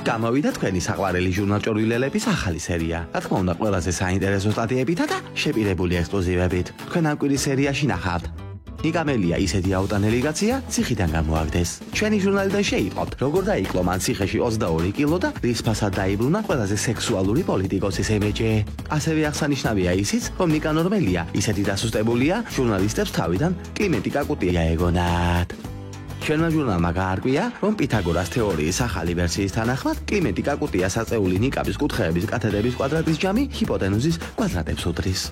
გამოვიდა თქვენი საყვარელი ჟურნალ ჭორვილელების ახალი სერია. რა თქმა უნდა, ყველაზე საინტერესო სტატიებითა და შეპირებული ექსკლუზივებით. თქვენ ამ კვირის სერიაში ნახავთ. ნიკამელია ისეთი აუტანელი კაცია, ციხიდან გამოაგდეს. ჩვენი ჟურნალიდან შეიტყობთ, როგორ დაიკლო მან ციხეში 22 კილო და რის ფასად დაიბრუნა ყველაზე სექსუალური პოლიტიკოსის ემეჯე. ასევე აღსანიშნავია ისიც, რომ ნიკა ნორმელია ისეთი დასუსტებულია, ჟურნალისტებს თავიდან კლიმენტი კაკუტია ეგონათ. ჩვენმა ჟურნალმა გაარკვია, რომ პითაგორას თეორიის ახალი ვერსიის თანახმად, კლიმენტი კაკუტია საწეული ნიკაბის კუთხეების კათედრების კვადრატის ჯამი ჰიპოტენუზის კვადრატებს უდრის.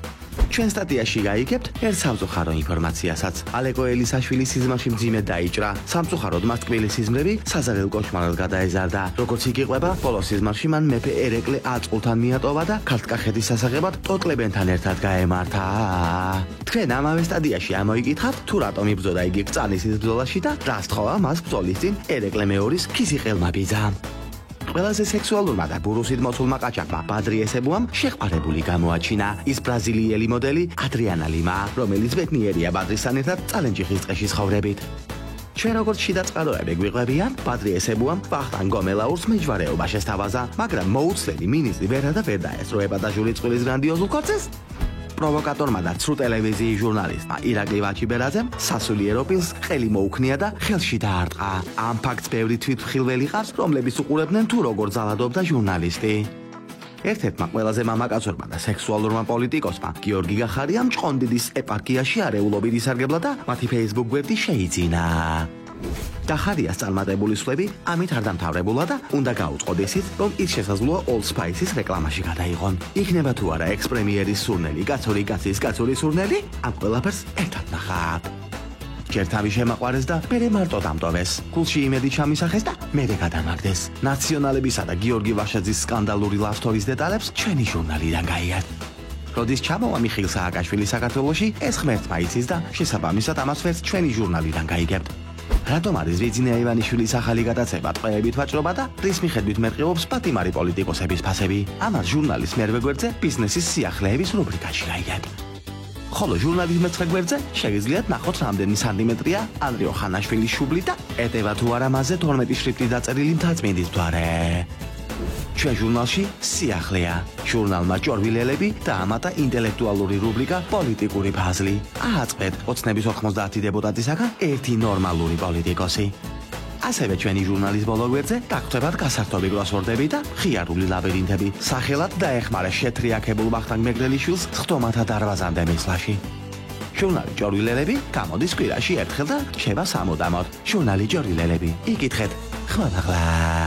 ჩვენ სტატიაში გაიგებთ ერთ სამწუხარო ინფორმაციასაც. ალეკო ელისაშვილის სიზმარში მძიმედ დაიჭრა. სამწუხაროდ მას ტკბილი სიზმრები საზაღელ კოშმარად გადაეზარდა. როგორც იგი ყვება, ბოლოს სიზმარში მან მეფე ერეკლე აწყულთან მიატოვა და ქართკახეთის სასაღებად ტოტლებენთან ერთად გაემართა. თქვენ ამავე სტადიაში ამოიკითხავთ, თუ რატომ იბრძოდა იგი კწანისის ბრძოლაში და რა სთხოვა მას ბრძოლის წინ ერეკლე მეორის ქისიყელმა ბიძა. ყველაზე სექსუალურმა და ბურუსით მოცულმა ყაჩაღმა ბადრიესებუამ შეყარებული გამოაჩინა ის ბრაზილიელი მოდელი ადრიანა ლიმა, რომელიც ბედნიერია ბადრისთან ერთად წალენჯიხის ტყეში ცხოვრებით. ჩვენ როგორც შიდა წყაროები გვიყვებიან, ბადრიესებუამ ვახტანგ გომელაურს მეჯვარეობა შესთავაზა, მაგრამ მოუცლელი მინისტრი ვერა და ვერ დაესწრო ეპატაჟური წყვილის გრანდიოზულ ქორწილს. პროვოკატორმა და ცრუ ტელევიზიის ჟურნალისტმა ირაკლი ვაჩიბერაძემ სასულიერო პილს ყელი მოუქნია და ხელში დაარტყა. ამ ფაქტს ბევრი თვითმხილველი ყავს, რომლებიც უყურებდნენ თუ როგორ ძალადობდა ჟურნალისტი. ერთ-ერთმა ყველაზე მამაკაცურმა და სექსუალურმა პოლიტიკოსმა გიორგი გახარიამ ჭყონდიდის ეპარქიაში არეულობით ისარგებლა და მათი Facebook გვერდი შეიძინა. გახარიას წარმატებული სვლები ამით არ დამთავრებულა და უნდა გაუწყოთ ისიც, რომ ის შესაძლოა Old Spice-ის რეკლამაში გადაიღონ. იქნება თუ არა ექს-პრემიერის სურნელი, კაცური კაცის კაცური სურნელი, ამ ყველაფერს ერთად ნახავთ. ჯერ თავი შემაყვარეს და მერე მარტო დამტოვეს. გულში იმედი ჩამისახეს და მერე გადამაგდეს. ნაციონალებისა და გიორგი ვაშაძის სკანდალური ლავსტორის დეტალებს ჩვენი ჟურნალიდან გაიართ. როდის ჩამოვა მიხეილ სააკაშვილი საქართველოში, ეს ღმერთმა იცის და შესაბამისად ამას ვერც ჩვენი ჟურნალიდან გაიგებთ. რატომ არის ვიძინია ივანიშვილის ახალი გადაცემა ტყეებით ვაჭრობა და რის მიხედვით მერყეობს პატიმარი პოლიტიკოსების ფასები? ამას ჟურნალის მერვე გვერდზე ბიზნესის სიახლეების რუბრიკაში გაიგებთ. ხოლო ჟურნალის მეცხრე გვერდზე შეგიძლიათ ნახოთ რამდენი სანტიმეტრია ანდრიო ხანაშვილის შუბლი და ეტევა თუ არა მასზე 12 შრიფტით დაწერილი მთაწმინდის მთვარე. ჩვენ ჟურნალში სიახლეა. ჟურნალმა ჭორვილელები დაამატა ინტელექტუალური რუბრიკა პოლიტიკური ფაზლი. ააწყეთ ოცნების 90 დეპუტატისაგან ერთი ნორმალური პოლიტიკოსი. ასევე ჩვენი ჟურნალის ბოლო გვერდზე დაგხვდებათ გასართობი კროსვორდები და ხიარული ლაბირინთები. სახელად დაეხმარა შეთრიაქებულ ვახტანგ მეგრელიშვილს ხტომათა დარბაზამდე მისვლაში. ჟურნალი ჭორვილელები გამოდის კვირაში ერთხელ და რჩება სამუდამოდ. ჟურნალი ჭორვილელები. იკითხეთ ხმამაღლა.